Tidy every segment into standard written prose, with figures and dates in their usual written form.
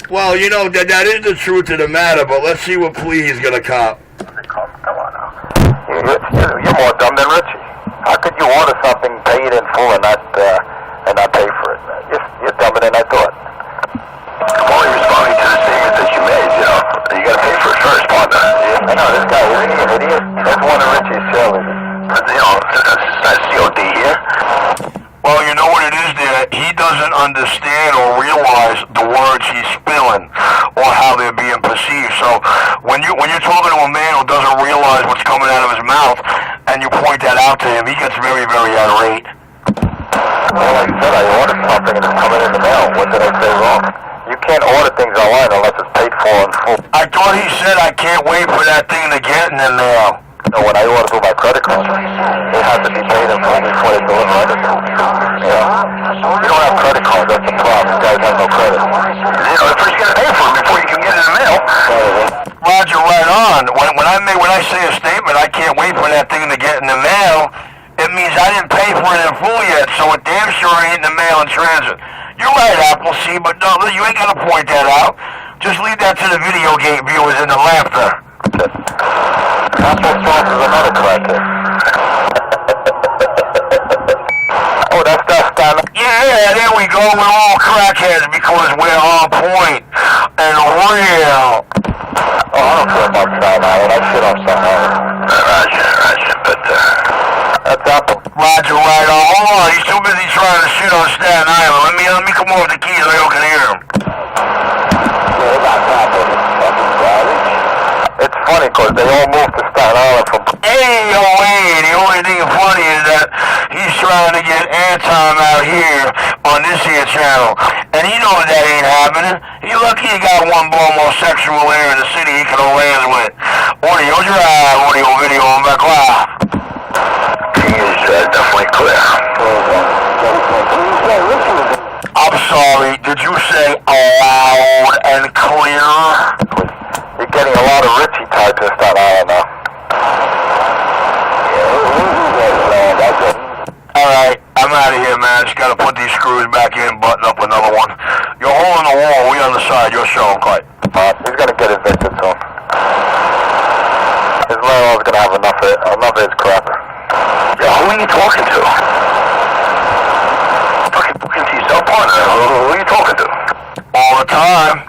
Well, you know, that is the truth of the matter, but let's see what plea he's going to cop. Come on now. You're more dumb than Richie. How could you order something, pay it in full, and not pay for it? You're dumber than I thought. I'm only responding to the statement that you made, you know. You gotta pay for it first, partner. I know, this guy, isn't he an idiot? That's one of Richie's sailors. You know, that's COD here. Well, you know what it is there? He doesn't understand or realize the words he's spilling or how they're being perceived. So when you're talking to a man who doesn't realize what's coming out of his mouth and you point that out to him, he gets very, very irate. Well, like I said, I ordered something and it's coming in the mail. What did I say wrong? You can't order things online unless it's paid for in full. I thought he said I can't wait for that thing to get in the mail. No, when I order through my credit card, it has to be paid in full before they deliver it. Yeah. You don't have credit cards, that's the problem. You guys have no credit. You know, first you gotta pay for it before you can get it in the mail. Roger, right on. When I say a statement, I can't wait for that thing to get in the mail, it means I didn't pay for it in full yet, so it damn sure ain't in the mail in transit. You're right, Appleseed, but no, you ain't gotta point that out. Just leave that to the video game viewers and the laughter. Apple sauce is another crackhead. Oh, that's that. Yeah, there we go. We're all crackheads because we're on point and real. Oh, I don't care about Staten Island. I shit on Staten Island. Roger, but that's Apple. Roger, right on. Hold on, he's too busy trying to shit on Staten Island. Let me come over the keys so you can hear him. Yeah, that's Apple. It's funny because they all moved to Staten Island from... Hey, the only thing funny is that he's trying to get airtime out here on this here channel. And he knows that ain't happening. He's lucky he got one homosexual here in the city he can hold hands with. Audio drive, audio video on back live. He is definitely clear. I'm sorry, did you say loud and clear? You're getting a lot of Richie types in Staten Island now. Alright, I'm out of here, man. Just gotta put these screws back in, button up another one. You're holding the wall, we on the side, your show, Clay. He's gonna get evicted soon. His landlord's gonna have enough of his crap. Yo, who are you talking to? Fucking talking to yourself, partner. Who are you talking to? All the time.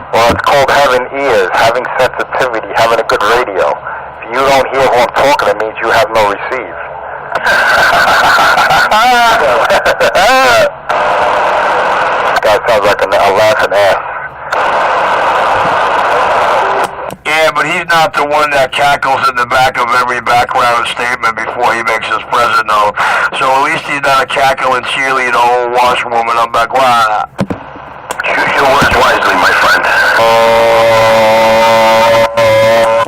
Well, it's called having ears, having sensitivity, having a good radio. If you don't hear who I'm talking, it means you have no receive. Guy sounds like a laughing ass. Yeah, but he's not the one that cackles in the back of every background statement before he makes his present known. So at least he's not a cackling cheerleader old washwoman on back line. Choose your words wisely, my friend.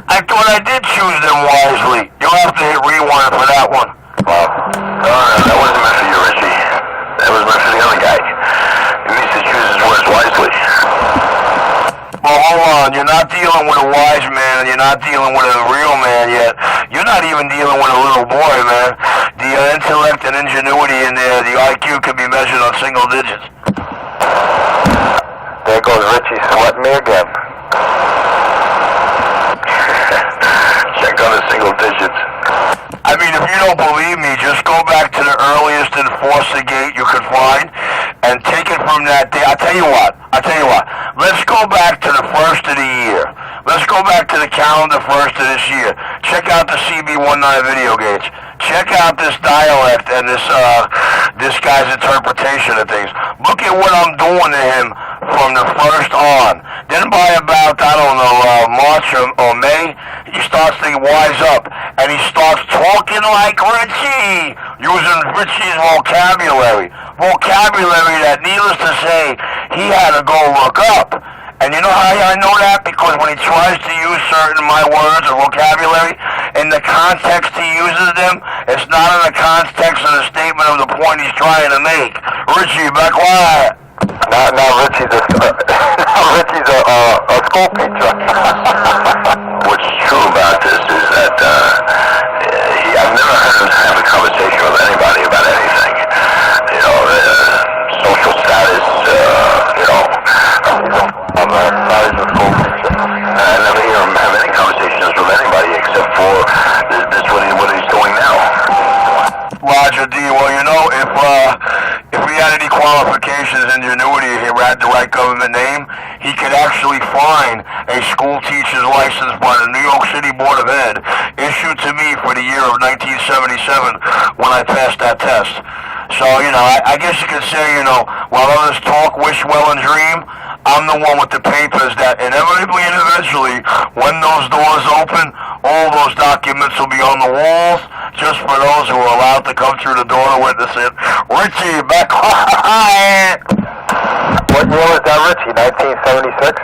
I thought I did choose them wisely. You'll have to hit rewind for that one. Wow. No, that wasn't meant for you, Richie. That was meant for the other guy. He needs to choose his words wisely. Well, hold on. You're not dealing with a wise man, and you're not dealing with a real man yet. You're not even dealing with a little boy, man. The intellect and ingenuity in there, the IQ can be measured on single digits. There goes Richie sweating me again. Check on the single digits. I mean, if you don't believe me, just go back to the earliest enforcer gate you could find and take it from that day. I'll tell you what. Let's go back to the first of the year. Let's go back to the calendar first of this year. Check out the CB19 video gates. Check out this dialect and this guy's interpretation of things. Look at what I'm doing to him from the first on. Then by about, I don't know, March or May, he starts to wise up. And he starts talking like Richie, using Richie's vocabulary. Vocabulary that, needless to say, he had to go look up. And you know how I know that? Because when he tries to use certain my words or vocabulary, in the context he uses them, it's not in the context of the statement of the point he's trying to make. Richie, back quiet. Now Richie's a school teacher. What's true about this is that I've never heard him have a conversation with anybody about anything. You know, social status, ingenuity, he had the right government name, he could actually find a school teacher's license by the New York City Board of Ed issued to me for the year of 1977 when I passed that test. So, I guess you could say, while others talk, wish well, and dream, I'm the one with the papers that inevitably and eventually, when those doors open, all those documents will be on the walls, just for those who are allowed to come through the door to witness it. Richie, back. What year was that, Richie? 1976?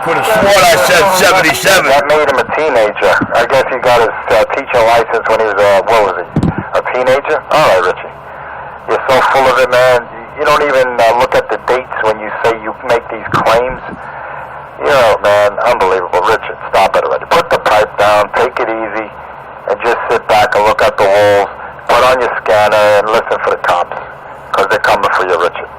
Could have sworn I said 77. That made him a teenager. I guess he got his teacher license when he was, a teenager? All right, Richie. You're so full of it, man. You don't even look at the dates when you say you make these claims. Man, unbelievable. Richard, stop it already. Put the pipe down, take it easy, and just sit back and look at the walls. Put on your scanner and listen for the cops, because they're coming for you, Richard.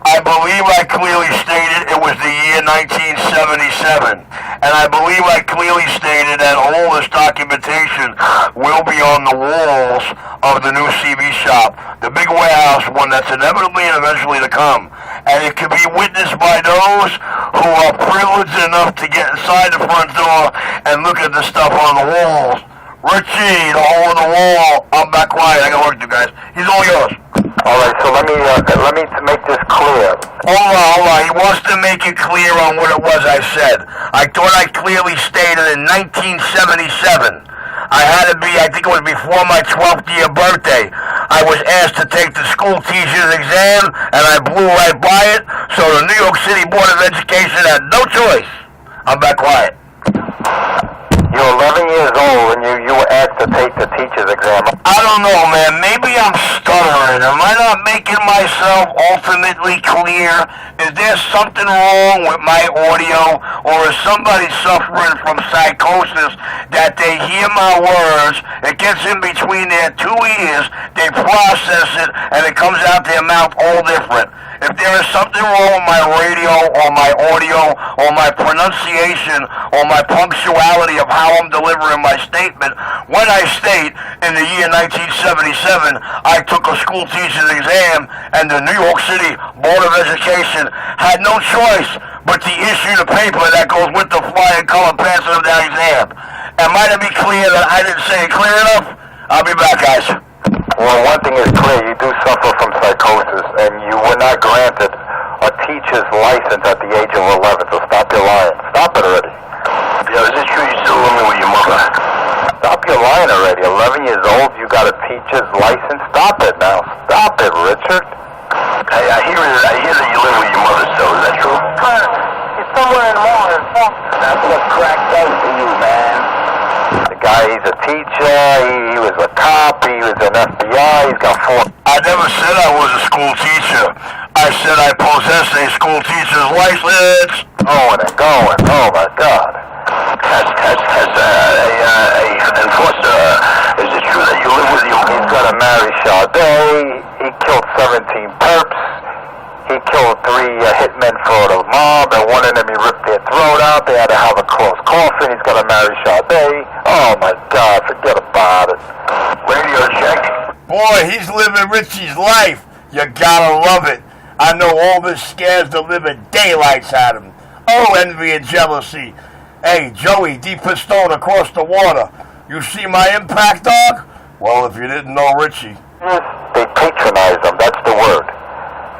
I believe I clearly stated it was the year 1977, and I believe I clearly stated that all this documentation will be on the walls of the new CB shop, the big warehouse one that's inevitably and eventually to come, and it can be witnessed by those who are privileged enough to get inside the front door and look at the stuff on the walls. Richie, the hole in the wall. I'm back quiet. I got work to do, guys. He's all yours. All right, so let me make this clear. Hold on. He wants to make it clear on what it was I said. I thought I clearly stated in 1977. I think it was before my 12th year birthday. I was asked to take the school teacher's exam, and I blew right by it, so the New York City Board of Education had no choice. I'm back quiet. You're 11 years old and you were asked to take the teacher's exam. I don't know, man. Maybe I'm stuttering. Am I not making myself ultimately clear? Is there something wrong with my audio? Or is somebody suffering from psychosis that they hear my words, it gets in between their two ears, they process it, and it comes out their mouth all different? If there is something wrong with my radio or my audio or my pronunciation or my punctuality of how I'm delivering my statement, when I state in the year 1977 I took a school teacher's exam and the New York City Board of Education had no choice but to issue the paper that goes with the flying color passing of that exam. Am I to be clear that I didn't say it clear enough? I'll be back, guys. Well, one thing is clear, you do suffer from psychosis, and you were not granted a teacher's license at the age of 11, so stop your lying. Stop it already. Yeah, is it true you're still living with your mother? Stop your lying already. 11 years old, you got a teacher's license? Stop it now. Stop it, Richard. Hey, I hear that you live with your mother still, is that true? It's somewhere in the morning. That's what crack does to you, man. The guy, he's a teacher, he was a cop, he was an FBI, he's got 4... I never said I was a school teacher. I said I possess a school teacher's license. Going and going, oh my God. Has a enforcer, is it true that you live with your... He's got to marry Sade, he killed 17 perps, he killed 3 hitmen for the mob, and one of them he ripped their throat out, they had to have a close coffin, he's got to marry Sade. Oh my God, forget about it. Radio check. Boy, he's living Richie's life. You gotta love it. I know all this scares the living daylights out of him. Oh, envy and jealousy. Hey, Joey, D. Pistone across the water. You see my impact, dog? Well, if you didn't know Richie. They patronize them, that's the word.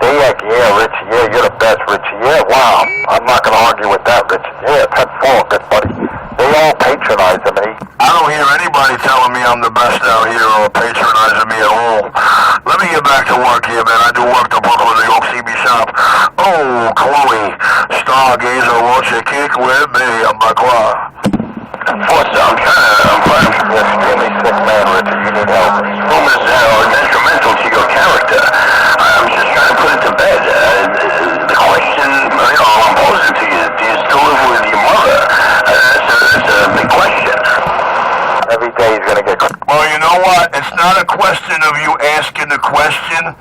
They like, yeah, Richie, yeah, you're the best, Richie, yeah, wow. I'm not going to argue with that, Richie. Yeah, 10-4, good buddy. They all patronize them, and I don't hear anybody telling me I'm the best out here or patronizing me at all. Let me get back to work here, man. I do work the Brooklyn, New York CB shop. Oh, Chloe, Stargazer, won't you kick with me? I'm back quiet. Enforcer, I'm trying to... you're extremely sick man, Richie, you need help. Room is detrimental to your character. I'm just trying to put it to bed. The question, I'm posing to you, do you still live with your mother? That's a big question. Every day he's going to get... Well, you know what? It's not a question of you asking the question.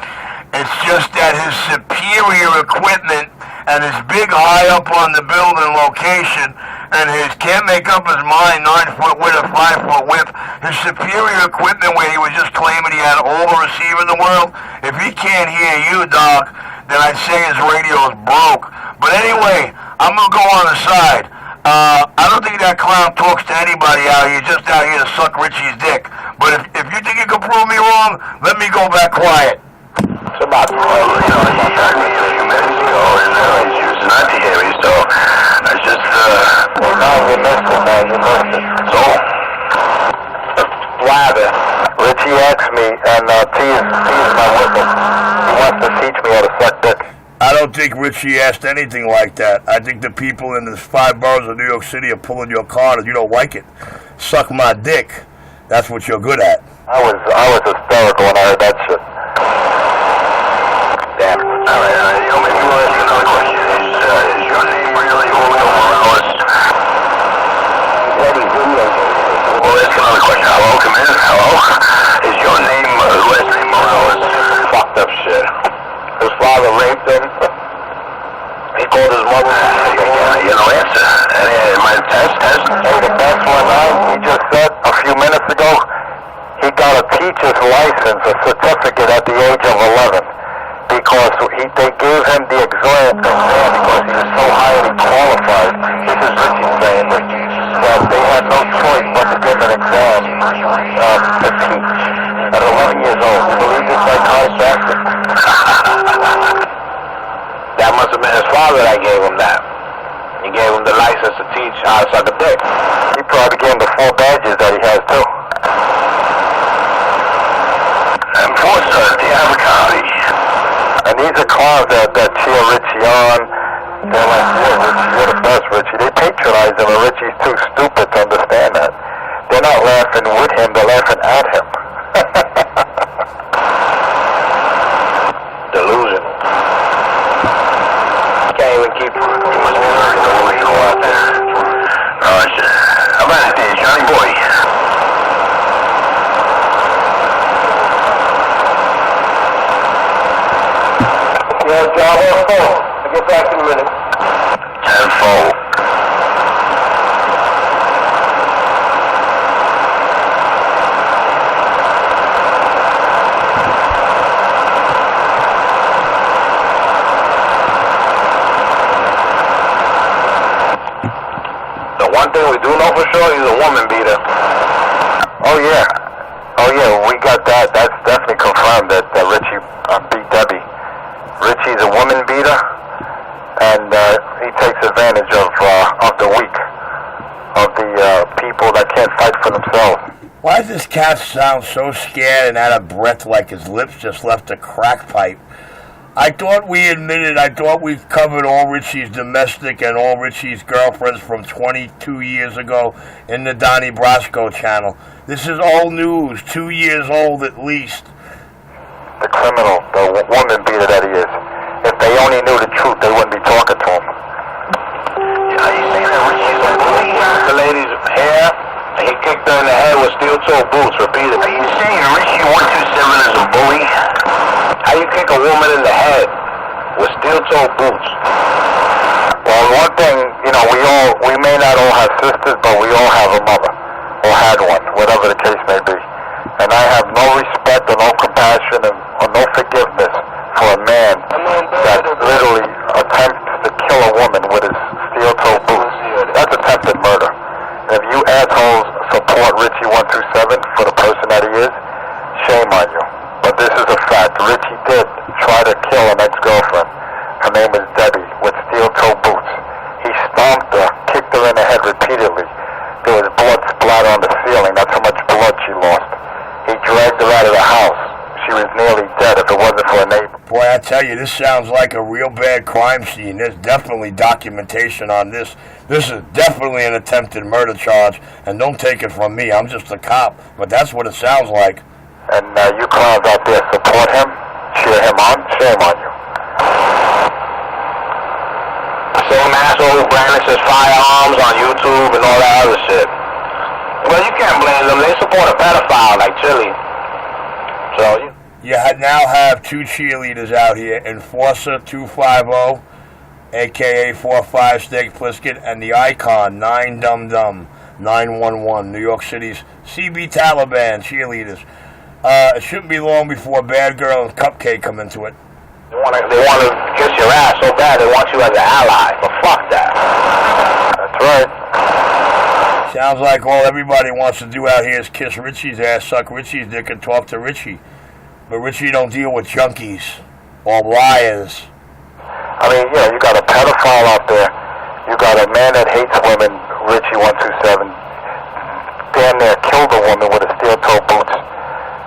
It's just that his superior equipment and his big high up on the building location and he can't make up his mind, 9 foot width or 5 foot width. His superior equipment where he was just claiming he had all the receiver in the world, if he can't hear you, dog, then I'd say his radio is broke. But anyway, I'm going to go on the side. I don't think that clown talks to anybody out here. He's just out here to suck Richie's dick. But if you think you can prove me wrong, let me go back quiet. It's about he talked me a few minutes ago, and he's using not to hear me, so I just, no, you missed it, man, you missed it. So? What happened? Richie asked me, and T is my witness. He wants to teach me how to suck dick. I don't think Richie asked anything like that. I think the people in the 5 boroughs of New York City are pulling your card and you don't like it. Suck my dick. That's what you're good at. I was hysterical when I heard that shit. Damn. All right, maybe we'll ask you another question. Is your name really Julio Morales? We'll ask another question. Hello, come in. Hello? Is your name, last name Morales? Fucked up shit. His father raped him. He called his mother. You know, answer. My test. Hey, the best one, he just said a few minutes ago, he got a teacher's license, a certificate at the age of 11, because they gave him the exam because he was so highly qualified. This is Richie saying that they had no choice but to give an exam to teach at 11 years old. Believe this psychotic bastard. That must have been his father that gave him that. He gave him the license to teach how to suck a dick. He probably gave him the 4 badges that he has too. Enforcer, the County. And these are clowns that cheer Richie on. They're like, yeah, Richie, you're the best, Richie. They patronize him, and Richie's too stupid to understand that. They're not laughing with him, they're laughing at him. Delusional. Can't even keep. You must be learning the way you go out there. Oh, shit. How about it, Johnny Boy? Yeah, John, I'll get back in a minute. 10-4. One thing we do know for sure, he's a woman beater. Oh yeah, we got that. That's definitely confirmed that Richie beat Debbie. Richie's a woman beater, and he takes advantage of the weak, of the people that can't fight for themselves. Why does this cat sound so scared and out of breath like his lips just left a crack pipe? I thought we covered all Richie's domestic and all Richie's girlfriends from 22 years ago in the Donnie Brasco channel. This is old news, 2 years old at least. The criminal, the woman beater that he is. If they only knew the truth, they wouldn't be talking to him. Yeah, you saying that Richie's a bully? The lady's hair, and he kicked her in the head with steel-toe boots, repeatedly. Are you saying Richie 127 is a bully? How you kick a woman in the head with steel-toe boots? Well, one thing, we may not all have sisters, but we all have a mother, or had one, whatever the case may be. And I have no respect or no compassion or no forgiveness for a man that literally attempts to kill a woman with his steel-toe boots. That's attempted murder. And if you assholes support Richie 127 for the person that he is, shame on you. But this is a fact. Richie did try to kill an ex-girlfriend. Her name is Debbie, with steel-toe boots. He stomped her, kicked her in the head repeatedly. There was blood splattered on the ceiling. That's how much blood she lost. He dragged her out of the house. She was nearly dead if it wasn't for a neighbor. Boy, I tell you, this sounds like a real bad crime scene. There's definitely documentation on this. This is definitely an attempted murder charge. And don't take it from me. I'm just a cop. But that's what it sounds like. And you clowns out there support him, cheer him on, shame on you. Same asshole who brandishes firearms on YouTube and all that other shit. Well, you can't blame them. They support a pedophile like Chili. So, you now have 2 cheerleaders out here, Enforcer 250 a.k.a. 45 Snake Plissken, and the Icon, 9 Dum Dum, 911, New York City's CB Taliban cheerleaders. It shouldn't be long before Bad Girl and Cupcake come into it. They want to kiss your ass so bad they want you as an ally, but fuck that. That's right. Sounds like all everybody wants to do out here is kiss Richie's ass, suck Richie's dick, and talk to Richie. But Richie don't deal with junkies or liars. I mean, yeah, you got a pedophile out there. You got a man that hates women, Richie 127. Damn near killed a woman with a steel-toe boots.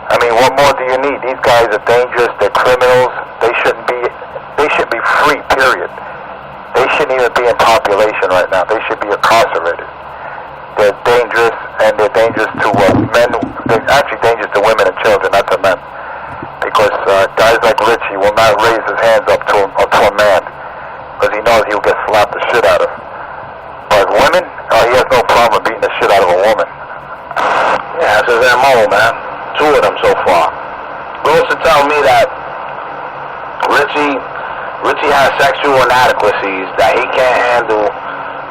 I mean, what more do you need? These guys are dangerous. They're criminals. They shouldn't be free, period. They shouldn't even be in population right now. They should be incarcerated. They're dangerous, and they're dangerous to men. They're actually dangerous to women and children, not to men. Because guys like Richie will not raise his hands up to a man, because he knows he'll get slapped the shit out of. But women, he has no problem beating the shit out of a woman. Yeah, that's his MO, man. 2 of them so far. Goes to tell me that Richie has sexual inadequacies that he can't handle.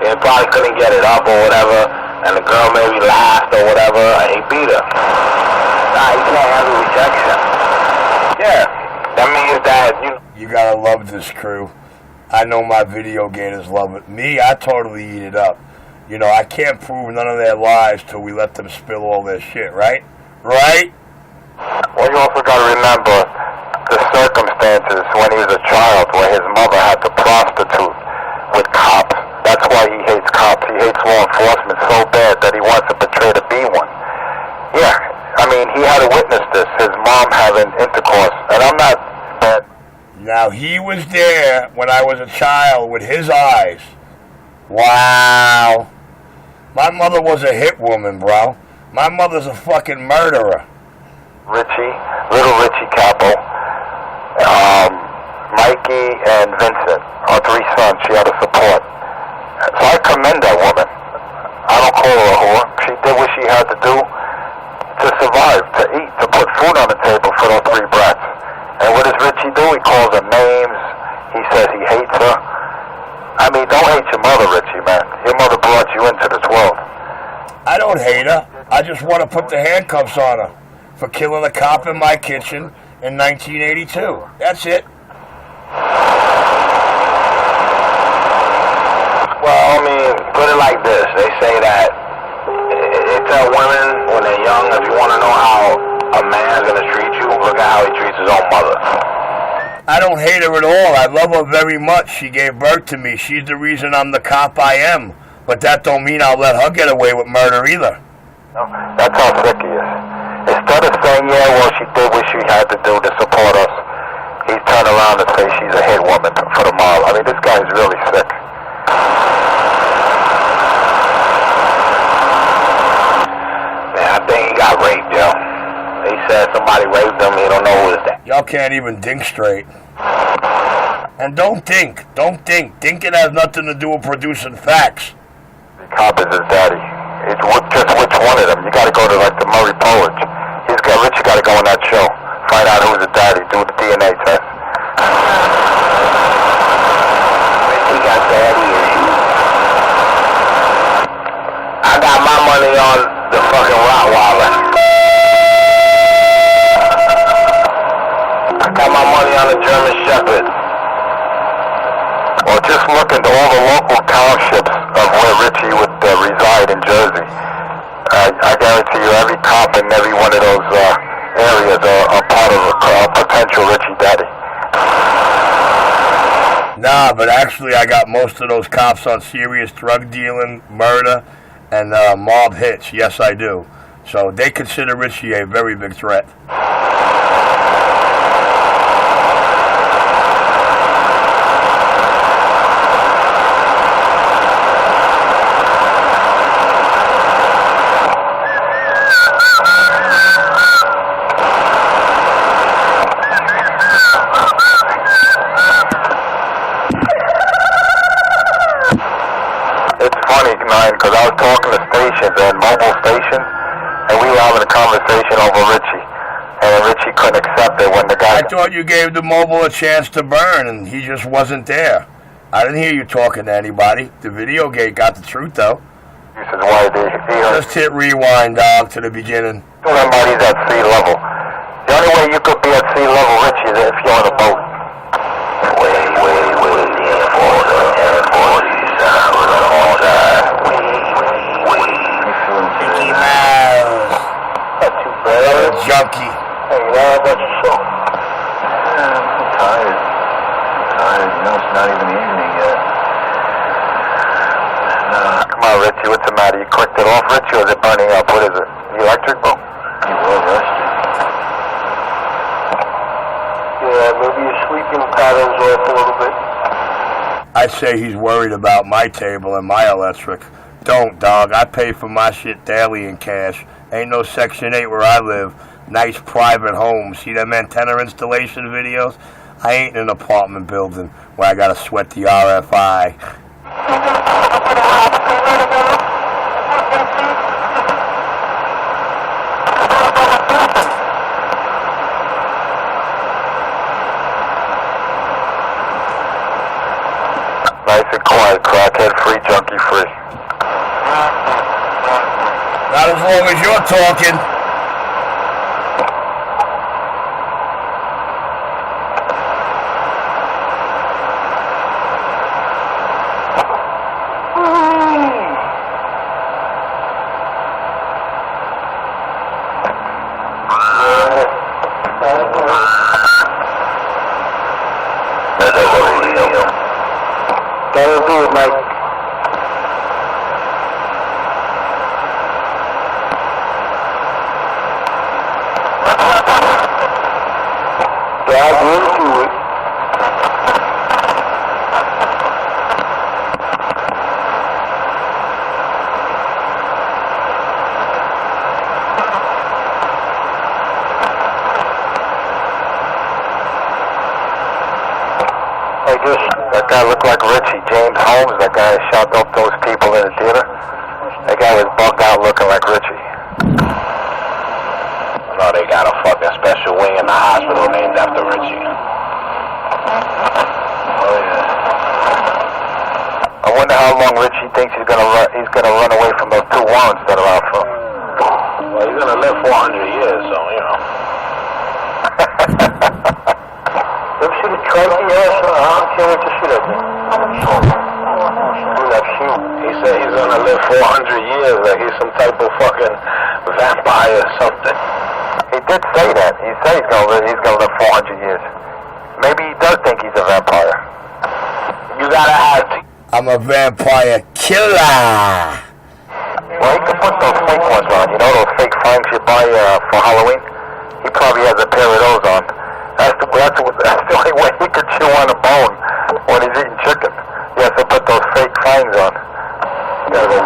He probably couldn't get it up or whatever, and the girl maybe laughed or whatever, and he beat her. Nah, he can't handle rejection. Yeah, that means that you gotta love this crew. I know my video gators love it. Me, I totally eat it up. You know, I can't prove none of their lies till we let them spill all their shit, right? Right? Well, you also gotta remember the circumstances when he was a child, where his mother had to prostitute with cops. That's why he hates cops. He hates law enforcement so bad that he wants to portray to be one. Yeah, I mean, he had to witness this, his mom having intercourse, and I'm not bad. Now, he was there when I was a child with his eyes. Wow. My mother was a hit woman, bro. My mother's a fucking murderer. Richie, little Richie Capo, Mikey and Vincent, our 3 sons, she had to support. So I commend that woman. I don't call her a whore. She did what she had to do to survive, to eat, to put food on the table for those 3 brats. And what does Richie do? He calls her names. He says he hates her. I mean, don't hate your mother, Richie, man. Your mother brought you into this world. I don't hate her. I just want to put the handcuffs on her for killing a cop in my kitchen in 1982. That's it. Well, I mean, put it like this. They say that they tell women when they're young, if you want to know how a man's going to treat you, look at how he treats his own mother. I don't hate her at all. I love her very much. She gave birth to me. She's the reason I'm the cop I am. But that don't mean I'll let her get away with murder either. That's how sick he is. Instead of saying, yeah, well, she did what she had to do to support us, he's turned around and say she's a hit woman for the mob. I mean, this guy's really sick. Man, I think he got raped, yo. He said somebody raped him. He don't know who is that. Y'all can't even think straight. And don't think. Don't think. Thinking has nothing to do with producing facts. The cop is his daddy. It's just which one of them. You got to go to like the Murray Povich. Richie got to go on that show. Find out who's the daddy. Do the DNA test. Richie got daddy issues. I got my money on the fucking Rottweiler. I got my money on the German Shepherd. Well, just look at all the local townships of where Richie would reside in Jersey. I guarantee you every cop in every one of those areas are part of a potential Richie daddy. Nah, but actually I got most of those cops on serious drug dealing, murder, and mob hits. Yes, I do. So they consider Richie a very big threat. Because I was talking to stations and mobile stations, and we were having a conversation over Richie, and Richie couldn't accept it when the guy... I thought you gave the mobile a chance to burn, and he just wasn't there. I didn't hear you talking to anybody. The video gate got the truth, though. He says, why did he Just hit rewind, dog, to the beginning. Somebody's at sea level. The only way you could be at sea level, Richie, is if you're on a boat. Wait, for the airport. Mickey Mouse. Not too bad. Junkie. Hey, how about yourself? I'm tired. You know, it's not even evening yet. Come on, Richie, what's the matter? You clicked it off, Richie, or is it burning up? What is it? The electric boat? You're well rested. Yeah, maybe your sleeping pattern's off a little bit. I say he's worried about my table and my electric. Don't, dog. I pay for my shit daily in cash. Ain't no Section 8 where I live. Nice private home. See them antenna installation videos? I ain't in an apartment building where I gotta sweat the RFI. Nice and quiet, crackhead free, junkie free. Not as long as you're talking. That'll do it, Mike. Dive into it. That guy looked like Richie, James Holmes, that guy who shot up those people in the theater. That guy was bugged out looking like Richie. No, they got a fucking special wing in the hospital named after Richie. Oh yeah. I wonder how long Richie thinks he's gonna run away from those two warrants that are out for him. Well, he's gonna live 400 years, so you know. Ever see the crazy ass? I can't wait to see that thing. He said he's gonna live 400 years, like he's some type of fucking vampire or something. He did say that. He said he's gonna live 400 years. Maybe he does think he's a vampire. You gotta have. I'm a vampire killer. Well, he could put those fake ones on. You know those fake fangs you buy for Halloween? He probably has a pair of those on. That's the only way he could chew on a bone when he's eating chicken. He has to put those fake fangs on. You gotta go,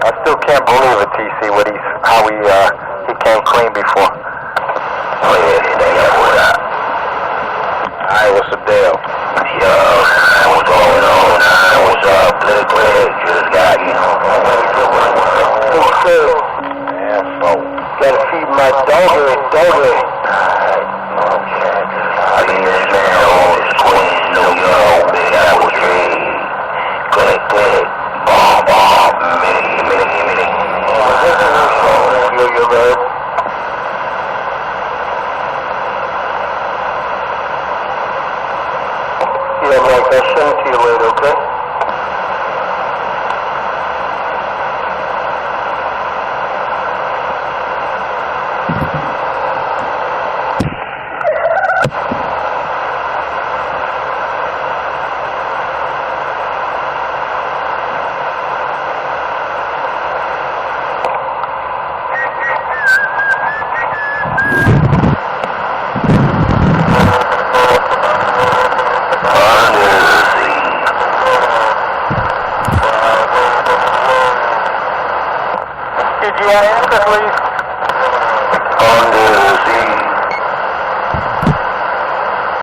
I still can't believe it, TC, how he came clean before. Oh yeah, Alright, what's the deal? Yo, what's going on? What's up? Just got, Yeah, so. gotta feed my doggy. Alright, okay. I mean, this man always Queens, New York, big apple tree. Click, bomb, mini. You're right. Yeah, Mike, I'll send it to you later, okay?